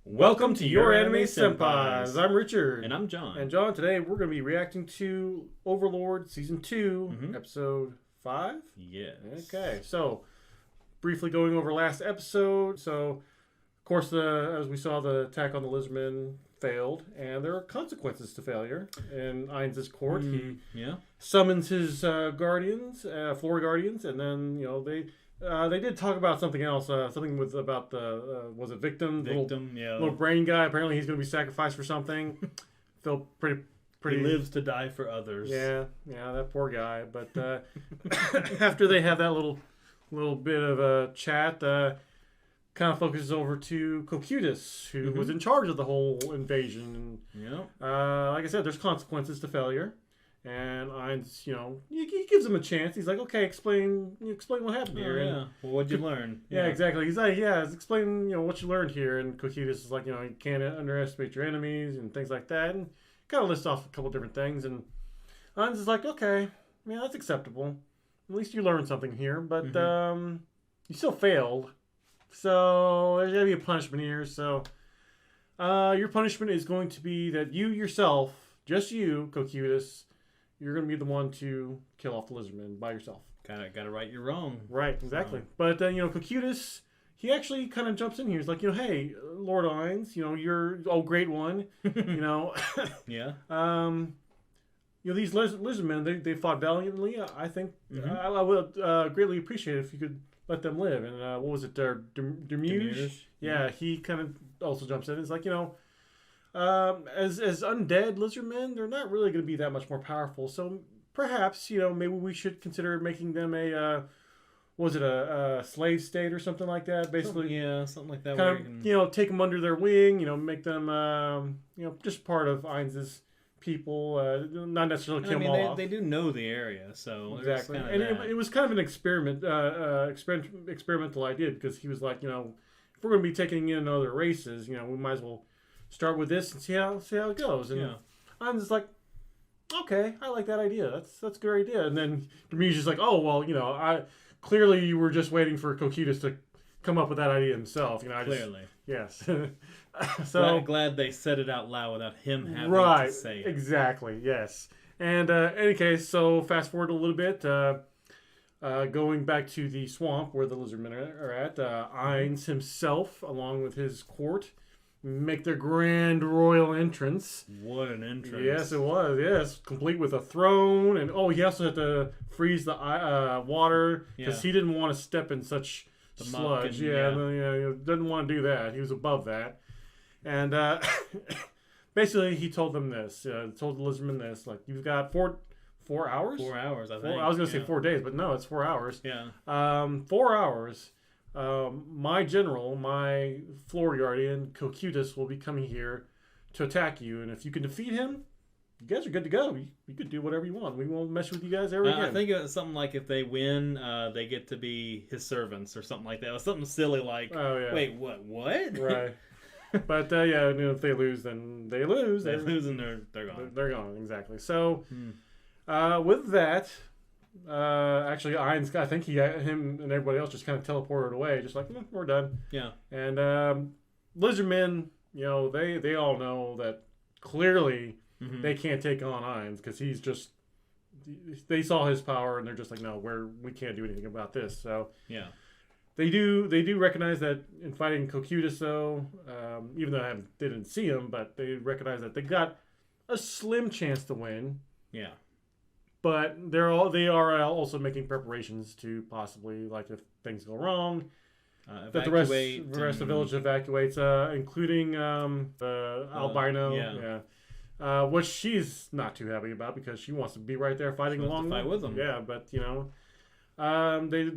Welcome to Your Anime Senpais. I'm Richard. And I'm John. And John, today we're going to be reacting to OverLord Season 2, Episode 5? Yes. Okay, so briefly going over last episode. So, of course, as we saw, the attack on the Lizardmen failed, and there are consequences to failure. In Ainz' court, he summons his guardians, floor guardians, and then, they did talk about something else. Something about the was it victim? Little brain guy. Apparently, he's going to be sacrificed for something. Feel pretty. He lives to die for others. Yeah, that poor guy. But after they have that little bit of a chat, kind of focuses over to Cocytus, who was in charge of the whole invasion. And, like I said, there's consequences to failure. And Ainz, he gives him a chance. He's like, okay, explain what happened here. And, well, what'd you learn? Yeah, exactly. He's like, explain, what you learned here. And Cocytus is like, you can't underestimate your enemies and things like that. And kind of lists off a couple different things. And Ainz is like, okay, that's acceptable. At least you learned something here. But you still failed. So there's going to be a punishment here. So your punishment is going to be that you yourself, just you, Cocytus, you're going to be the one to kill off the Lizardmen by yourself. Gotta right your wrong. Right, exactly. But then, Cocytus, he actually kind of jumps in here. He's like, hey, Lord Ainz, you're great one. Yeah. These Lizardmen, they fought valiantly. I think I would greatly appreciate it if you could let them live. And what was it, Dermuge? Yeah, he kind of also jumps in. It's like, as undead Lizardmen, they're not really going to be that much more powerful. So perhaps, maybe we should consider making them a slave state or something like that? Basically, something like that. Kind of, take them under their wing. Make them, just part of Ainz's people. Not necessarily kill them all off. They do know the area, so exactly. And it was kind of an experimental idea, because he was like, if we're going to be taking in other races, we might as well start with this and see how it goes. And I'm just like, okay, I like that idea. That's a good idea. And then Demetrius is like, oh well, clearly you were just waiting for Cocytus to come up with that idea himself. Clearly, yes. So glad they said it out loud without him having to say it. Exactly. Yes. And any case, so fast forward a little bit. Going back to the swamp where the Lizardmen are at, Ainz himself, along with his court, make their grand royal entrance. What an entrance. Yes, it was. Yes, complete with a throne. And he also had to freeze the water because he didn't want to step in such sludge. He didn't want to do that. He was above that. And basically he told them this. Told the Lizardmen this. Like, you've got 4 hours? 4 hours, I think. I was going to say 4 days, but no, it's 4 hours. Yeah. 4 hours. My general, my floor guardian, Cocytus, will be coming here to attack you. And if you can defeat him, you guys are good to go. You could do whatever you want. We won't mess with you guys ever again. I think it was something like if they win, they get to be his servants or something like that. It was something silly like, wait, what? Right. But, if they lose, then they lose. They lose and they're gone. They're gone, exactly. So, with that... actually, Ainz, I think him and everybody else just kind of teleported away, just like, we're done. Yeah. And Lizardmen, they all know that clearly they can't take on Ainz, because he's just, they saw his power and they're just like, no, we can't do anything about this. So they do recognize that in fighting Cocytus, though, even though they didn't see him, but they recognize that they got a slim chance to win. Yeah. But they are also making preparations to possibly, like, if things go wrong, that the rest of the village evacuates, including the albino, which she's not too happy about, because she wants to be right there fighting along with them. Yeah, but they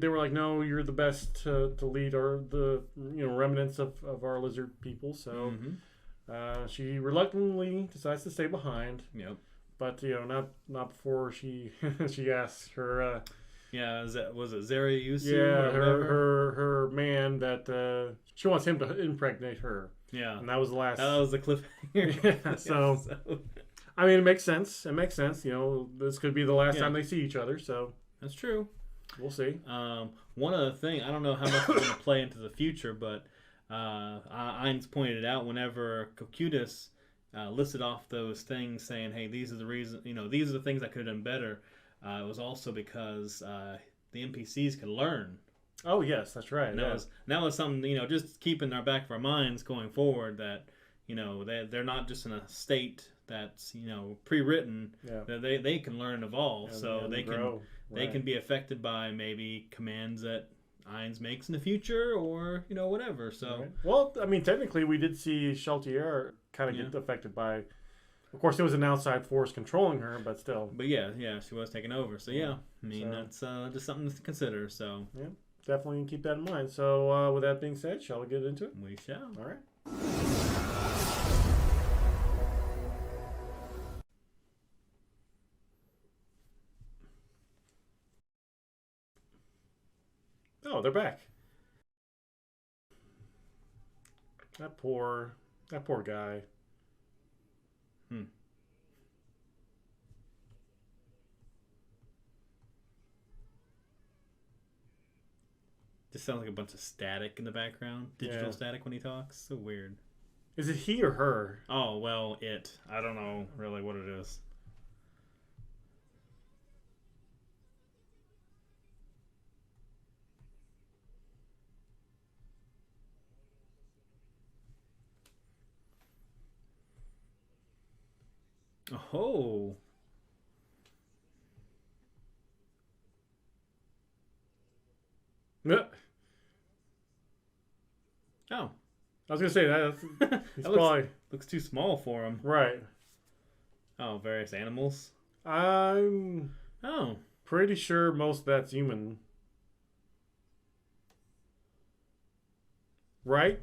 were like, no, you're the best to lead the remnants of our lizard people. So she reluctantly decides to stay behind. Yep. But not before she asks her. Was it Zariusu? Yeah, her man that she wants him to impregnate her. Yeah, and that was the last. That was the cliffhanger. So, I mean, it makes sense. This could be the last time they see each other. So that's true. We'll see. One other thing, I don't know how much it's going to play into the future, but Ainz pointed out whenever Cocytus listed off those things, saying, "Hey, these are the reason. These are the things I could have done better." It was also because the NPCs can learn. Oh yes, that's right. And that was something just keep in our back of our minds going forward that they're not just in a state that's pre-written. Yeah. They can learn and evolve, so they grow. They can be affected by maybe commands that Ainz makes in the future, or whatever. So well, I mean, technically, we did see Shalltear kind of get affected by. Of course, it was an outside force controlling her, but still. But yeah, she was taking over. So I mean, that's just something to consider. So yeah, definitely keep that in mind. So with that being said, shall we get into it? We shall. All right. Oh, they're back. That poor guy. Just sounds like a bunch of static in the background. Digital static when he talks. So weird. Is it he or her? Oh, well, it. I don't know really what it is. Oh. Yeah. Oh. I was gonna say that looks too small for him. Right. Oh, various animals. I'm pretty sure most of that's human. Right?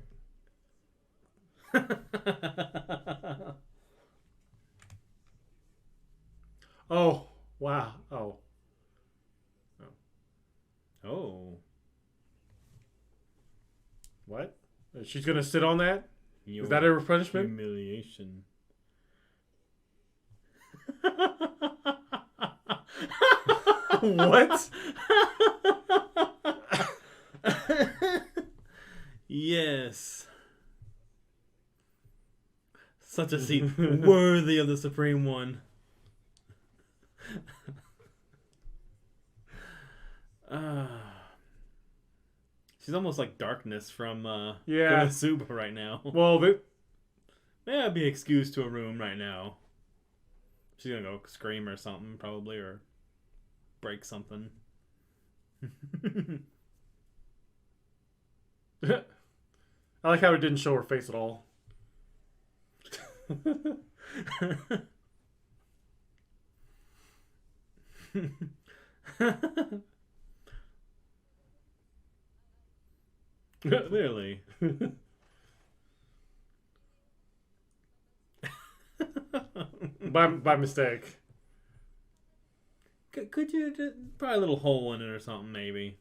Oh, wow. Oh. Oh. What? She's gonna sit on that? Is that her punishment? Humiliation. What? Yes. Such a seat worthy of the Supreme One. She's almost like Darkness from Konosuba right now. Well, may I be excused to a room right now? She's gonna go scream or something, probably, or break something. I like how it didn't show her face at all. Clearly. by mistake. Could you probably a little hole in it or something, maybe?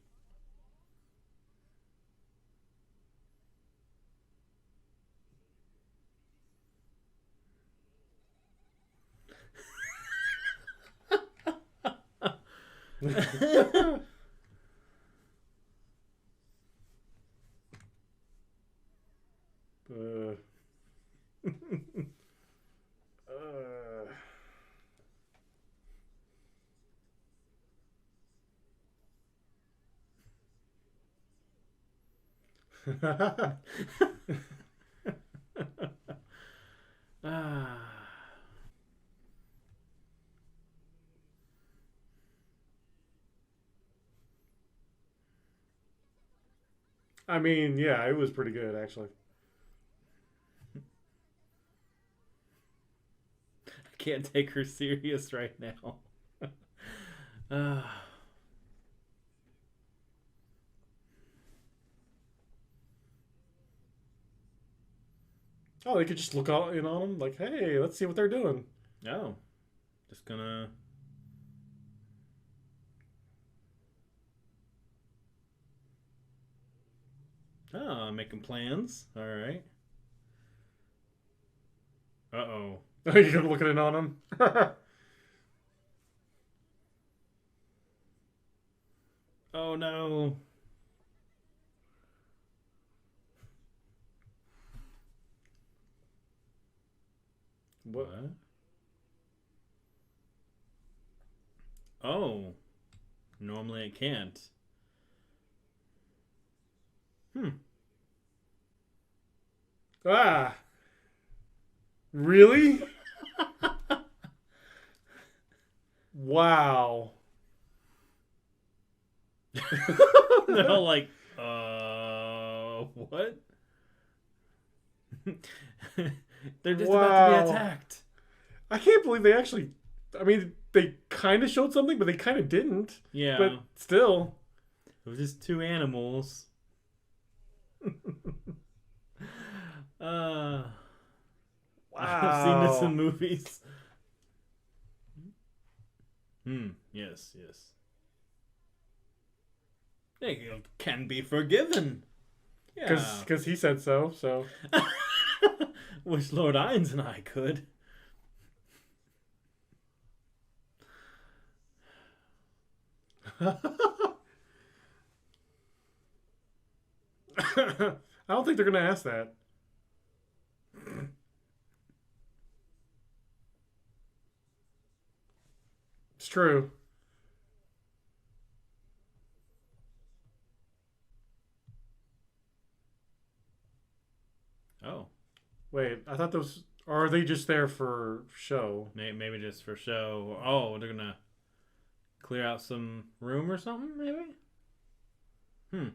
I mean, yeah, it was pretty good, actually. I can't take her serious right now. Oh, they could just look in on them, like, hey, let's see what they're doing. Oh, just gonna. Oh, making plans. All right. Uh-oh. You're gonna look in on them? Oh, no. What? Oh, normally it can't. Hmm. Ah, really? Wow. They're all like, what? They're just about to be Wow. attacked. I can't believe they actually. I mean, they kind of showed something, but they kind of didn't. But Yeah, still. it was just two animals. uh, I've seen this in Wow. movies. Yes, yes. They can be forgiven. Yeah. Because he said so, so. Wish Lord Ainz and I could. I don't think they're going to ask that. It's true. Oh, Wait, I thought those. Or are they just there for show? maybe just for show. Oh, they're gonna clear out some room or something, maybe? Hmm.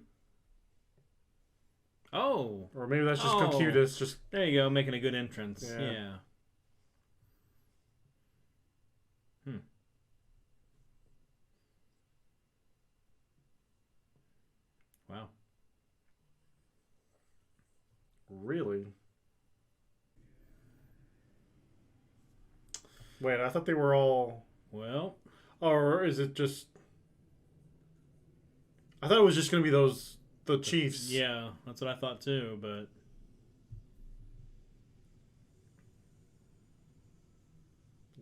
Oh. Or maybe that's just Oh. Cocytus. Just. There you go, making a good entrance. Yeah. Yeah. Hmm. Wow. Really? Wait, I thought they were all. Well, Or is it just. I thought it was just going to be those. The Chiefs. yeah, that's what I thought too, but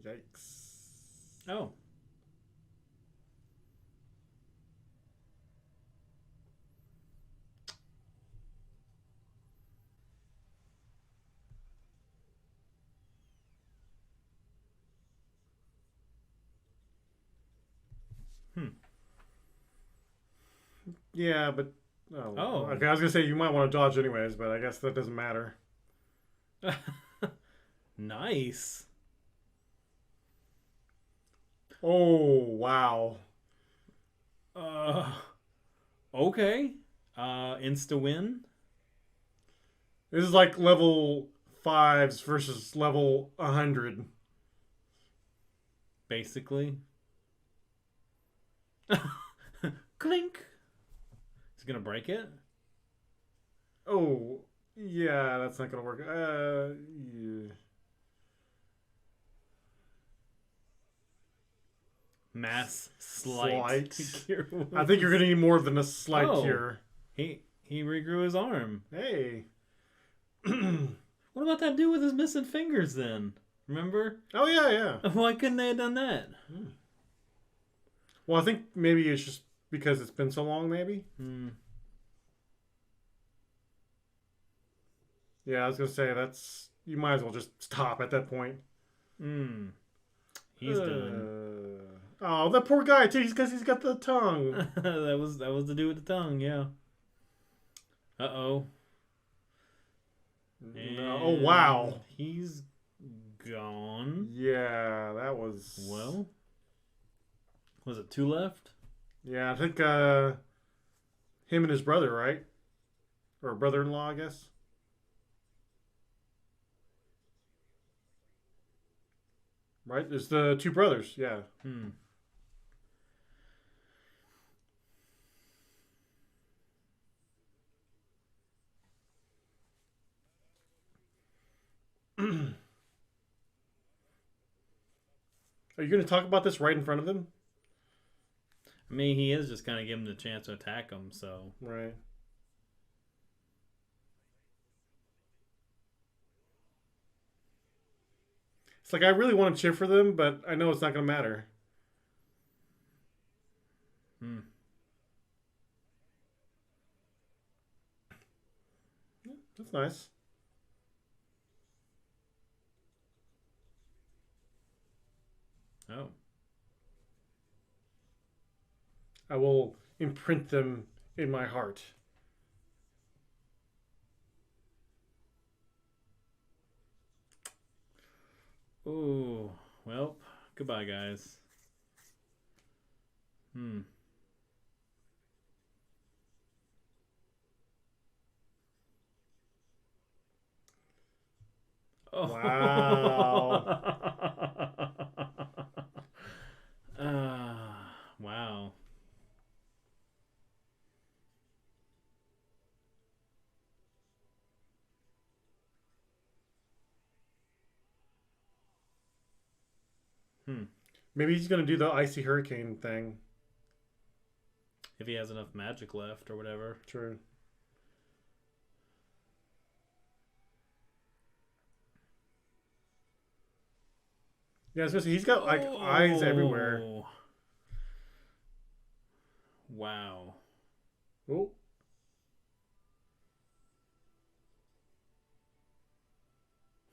Yikes. oh. Hmm. Yeah, but. Oh. Oh. Okay, I was going to say you might want to dodge anyways, but I guess that doesn't matter. Nice. Oh, wow. Uh okay. Insta win, This is like level 5s versus level 100. basically. Clink. He's gonna break it. Oh, yeah, that's not going to work. Yeah. Mass slight. Slight. I think you're going to need more than a slight Oh. here. He regrew his arm. Hey. What about that dude with his missing fingers then? Remember? Oh, yeah, yeah. Why couldn't they have done that? Well, I think maybe it's just because it's been so long, maybe. Hmm. Yeah, I was going to say, that's... You might as well just stop at that point. Hmm. He's done. Oh, that poor guy, too. Because he's got the tongue. that was the dude with the tongue, yeah. Uh-oh. No. Oh, wow. He's gone. Yeah, that was... Well, was it 2 left? Yeah, I think him and his brother, right? Or brother-in-law, I guess. Right? There's the 2 brothers, yeah. Hmm. Are you going to talk about this right in front of him? I mean, he is just kind of giving him the chance to attack him, so... Right. It's like, I really want to cheer for them, but I know it's not going to matter. Hmm. Yeah, that's nice. I will imprint them in my heart. Oh, well, goodbye, guys. Hmm. Wow. Oh. Wow. Hmm. Maybe he's gonna do the icy hurricane thing. If he has enough magic left or whatever. True. Yeah, especially he's got like eyes everywhere. Oh. Wow. Oh,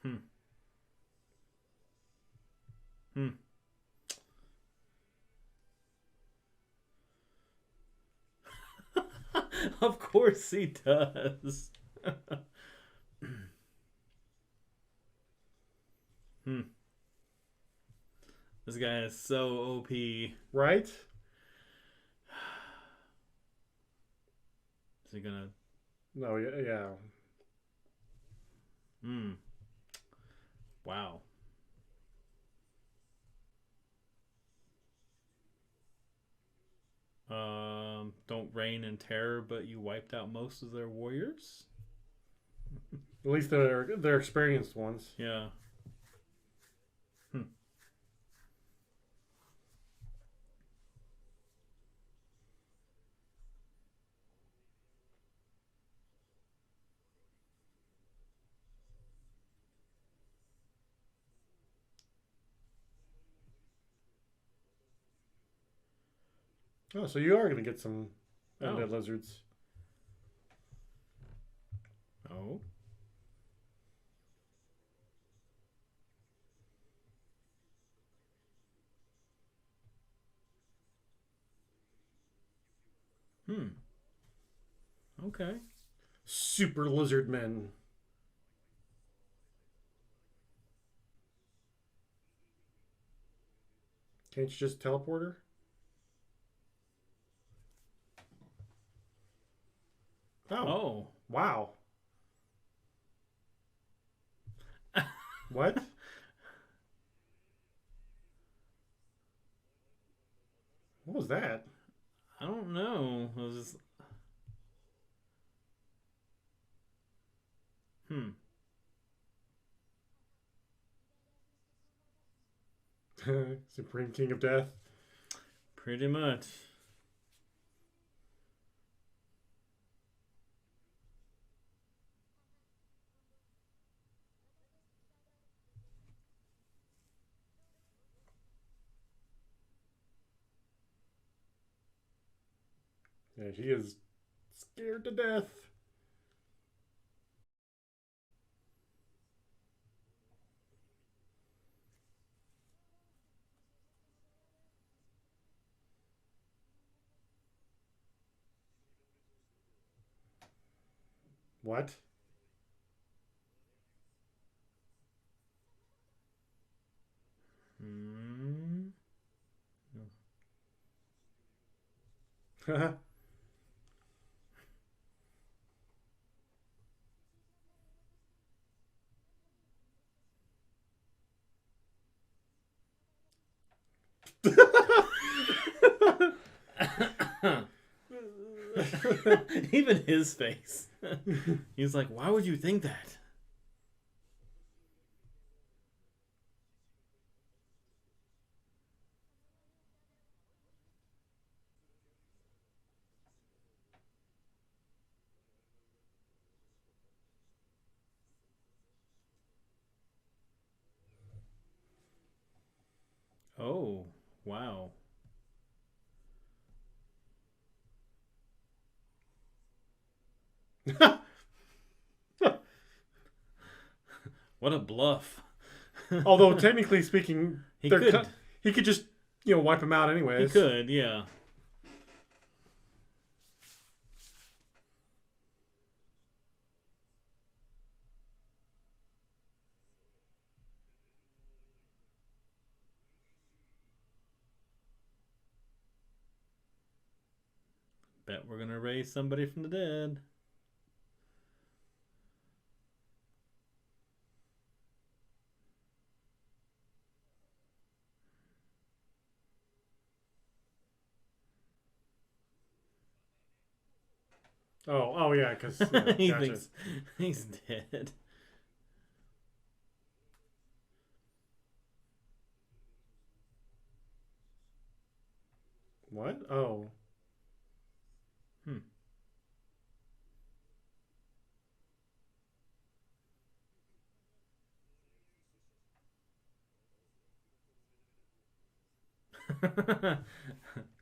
Hmm. Hmm. Of course he does. Hmm. This guy is so OP. right? Is he gonna? No, yeah, yeah. Hmm. Wow. Don't reign in terror, but you wiped out most of their warriors. At least they're experienced ones. Yeah. Hmm. Oh, so you are gonna get some Oh. undead lizards. Oh. Hmm. Okay. Super lizard men. Can't you just teleport her? Oh, Oh. wow. What? What was that? I don't know. It was just... Hmm. Supreme King of Death. Pretty much. Yeah, he is scared to death. What? Hmm. Even his face. He's like, why would you think that? Oh, wow. What a bluff. Although technically speaking, he could. he could just wipe him out He anyways. could, yeah. Bet we're gonna raise somebody from the dead. Oh yeah, because yeah, He gotcha. thinks he's dead. What? Oh. Hmm.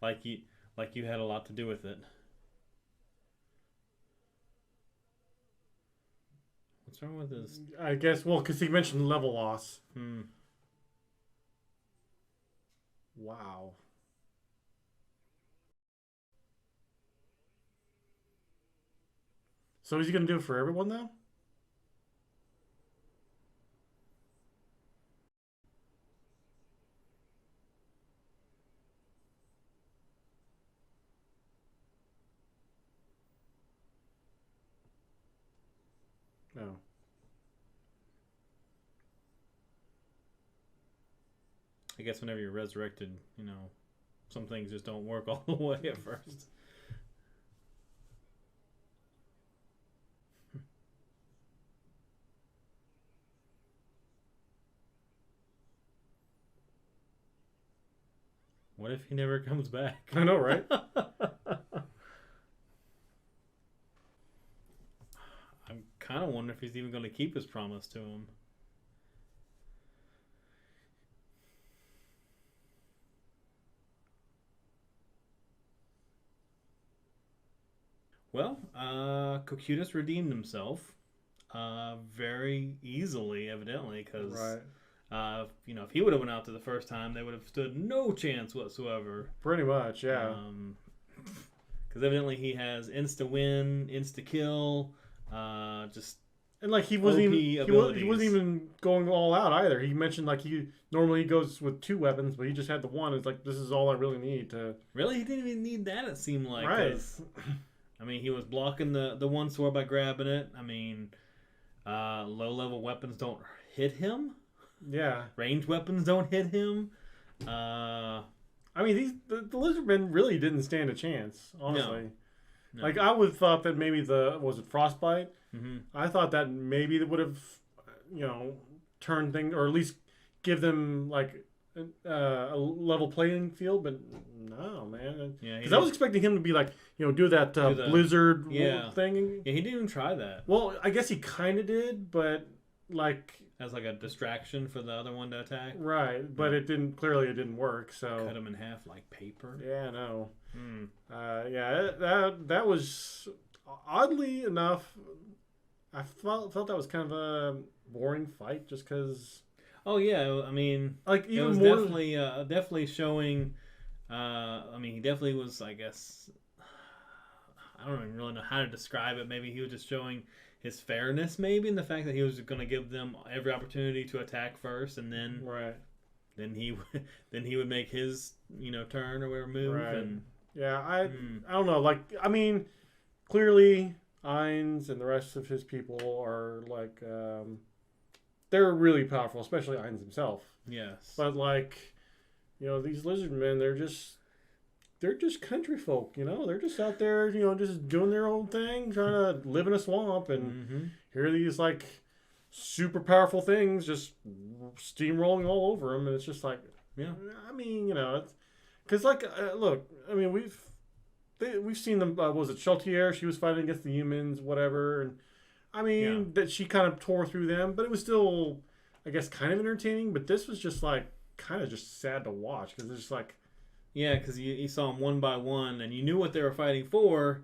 like you, like you had a lot to do with it. What's wrong with his? I guess, well, because he mentioned level loss. Hmm. Wow. So is he going to do it for everyone, though? No. I guess whenever you're resurrected, some things just don't work all the way at first. What if he never comes back? I know, right? I'm kind of wondering if he's even going to keep his promise to him. Well, Cocytus redeemed himself very easily, evidently, because Right. if he would have went out to the first time, they would have stood no chance whatsoever. Pretty much, yeah. Because evidently he has insta win, insta kill, just And like he wasn't OP even he abilities. wasn't even going all out either. He mentioned like he normally goes with 2 weapons, but he just had the one. It's like this is all I really need to. really he didn't even need that. It seemed like, Right. 'cause, I mean, he was blocking the one sword by grabbing it. I mean, low level weapons don't hit him. Yeah. Ranged weapons don't hit him. I mean, the Lizardmen really didn't stand a chance, honestly. No. Like I would have thought that maybe was it frostbite? Mm-hmm. I thought that maybe it would have, turned things or at least give them like a level playing field. But no, man. Yeah, Because I was expecting him to be like, do that Do the- blizzard yeah. thing. Yeah, he didn't even try that Well, I guess he kind of did, but like as like a distraction for the other one to attack. right, but it didn't. Clearly, it didn't work. So Cut him in half like paper. yeah, no. Hmm. Yeah, that was oddly enough. I felt that was kind of a boring fight, just because Oh yeah, I mean, like it even was more. definitely showing. I mean, he definitely was. I guess I don't even really know how to describe it. Maybe he was just showing his fairness, maybe, in the fact that he was going to give them every opportunity to attack first, and Right. then he then he would make his turn or whatever move. Right. And Yeah, I don't know. Like I mean, clearly Ainz and the rest of his people are like they're really powerful, especially Ainz himself. yes, But like, these lizard men, they're just country folk, They're just out there, just doing their own thing, trying to live in a swamp, and mm-hmm. here are these like super powerful things just steamrolling all over them, and it's just like, Yeah. I mean, it's because like, look, I mean, we've seen them. What was it Shalltear? She was fighting against the humans, whatever, and I mean that she kind of tore through them, but it was still, I guess, kind of entertaining. But this was just like kind of just sad to watch because it's just like. Yeah, because you saw them one by one, and you knew what they were fighting for,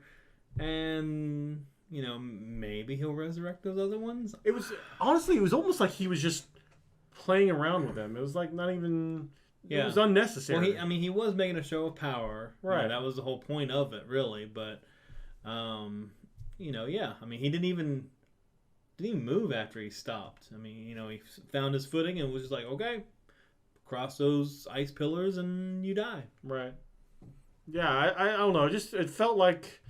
and maybe he'll resurrect those other ones. It was honestly, it was almost like he was just playing around with them. It was like not even. Yeah. It was unnecessary. Well, he was making a show of power, Right? That was the whole point of it, really. But, yeah. I mean, he didn't even move after he stopped. I mean, he found his footing and was just like, okay, cross those ice pillars and you die. Right. Yeah, I don't know. It felt like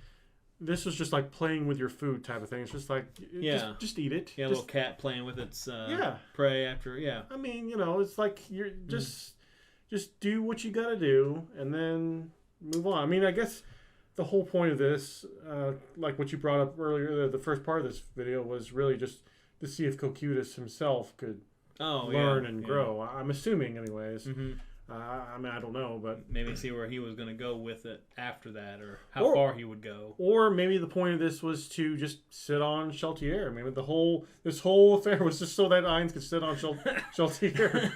this was just like playing with your food type of thing. It's just like, Yeah. just eat it. Yeah, a just, little cat playing with its yeah. prey after. Yeah. I mean, it's like you're just do what you got to do and then move on. I mean, I guess the whole point of this, like what you brought up earlier, the first part of this video was really just to see if Cocytus himself could learn and grow. I'm assuming, anyways. Mm-hmm. I mean, I don't know, but maybe see where he was going to go with it after that, or how far he would go. Or maybe the point of this was to just sit on Shalltear. I mean, this whole affair was just so that Ainz could sit on Shalltear.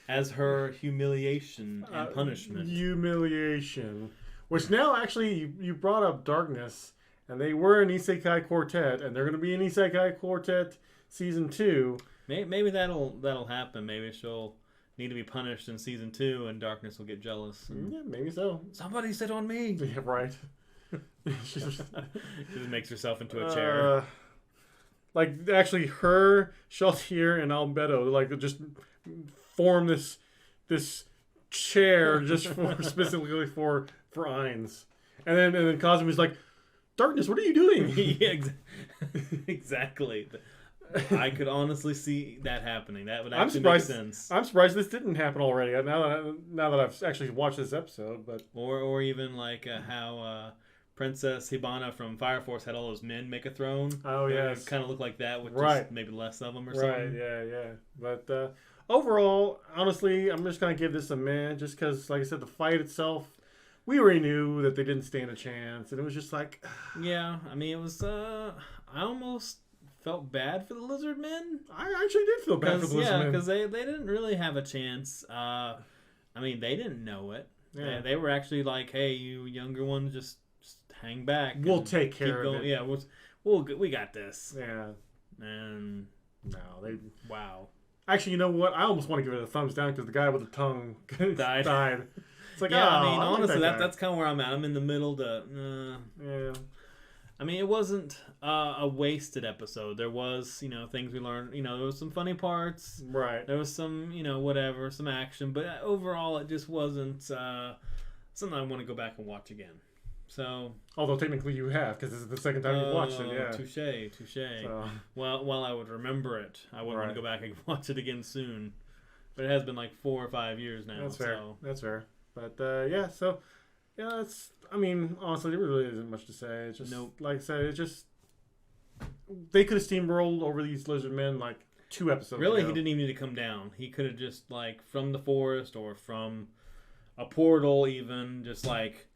As her humiliation and punishment. Humiliation. Which now, actually, you brought up Darkness, and they were an Isekai Quartet, and they're going to be an Isekai Quartet Season 2. Maybe that'll happen. Maybe she'll need to be punished in Season 2, and Darkness will get jealous. Yeah, maybe so. Somebody sit on me! Yeah, right. She just makes herself into a chair. Like, actually, her, Shalltear, and Albedo, like, just form this chair just specifically for Ainz. And then Cosmo's like, Darkness, what are you doing? Yeah, exactly. I could honestly see that happening. That would actually make sense. I'm surprised this didn't happen already. Now that I've actually watched this episode, but or even like how Princess Hibana from Fire Force had all those men make a throne. Oh yes, it kind of looked like that with just maybe less of them or something. Right? Yeah. But overall, honestly, I'm just gonna give this a meh, just because, like I said, the fight itself, we already knew that they didn't stand a chance, and it was just like, yeah. I mean, it was. I almost felt bad for the Lizardmen. I actually did feel bad for the Lizardmen. Yeah, because they didn't really have a chance. I mean, they didn't know it. Yeah. They were actually like, hey, you younger ones, just hang back. We'll take care of it. Yeah, we got this. Yeah. And wow. Actually, you know what? I almost want to give it a thumbs down because the guy with the tongue died. It's like, yeah, I mean, honestly, that's kind of where I'm at. I'm in the middle to. Yeah. I mean, it wasn't a wasted episode. There was, things we learned. There was some funny parts. Right. There was some, whatever, some action. But overall, it just wasn't something I want to go back and watch again. So. Although technically you have, because this is the second time you've watched it. Yeah. Touche. So. Well, I would remember it. I wouldn't want to go back and watch it again soon. But it has been like 4 or 5 years now. That's fair. That's fair. But yeah, so yeah, I mean, honestly, there really isn't much to say. It's just, like I said, it's just, they could have steamrolled over these Lizardmen like 2 episodes Really, ago. He didn't even need to come down. He could have just, like, from the forest or from a portal even, just like,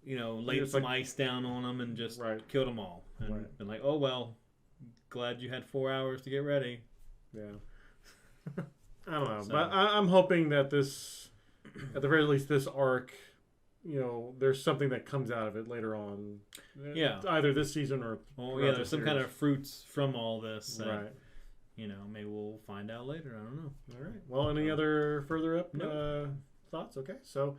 laid some ice down on them and just killed them all. And been like, oh, well, glad you had 4 hours to get ready. Yeah. I don't know. So. But I'm hoping that this, at the very least, this arc, there's something that comes out of it later on. Yeah. Either this season or... there's some kind of fruits from all this. Right. Maybe we'll find out later. I don't know. All right. Well, any other further thoughts? Okay. So,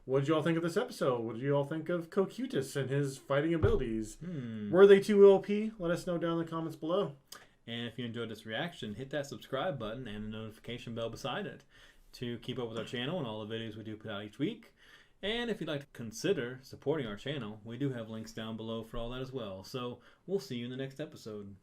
what did you all think of this episode? What did you all think of Cocytus and his fighting abilities? Were they too OP? Let us know down in the comments below. And if you enjoyed this reaction, hit that subscribe button and the notification bell beside it to keep up with our channel and all the videos we do put out each week. And if you'd like to consider supporting our channel, we do have links down below for all that as well. So we'll see you in the next episode.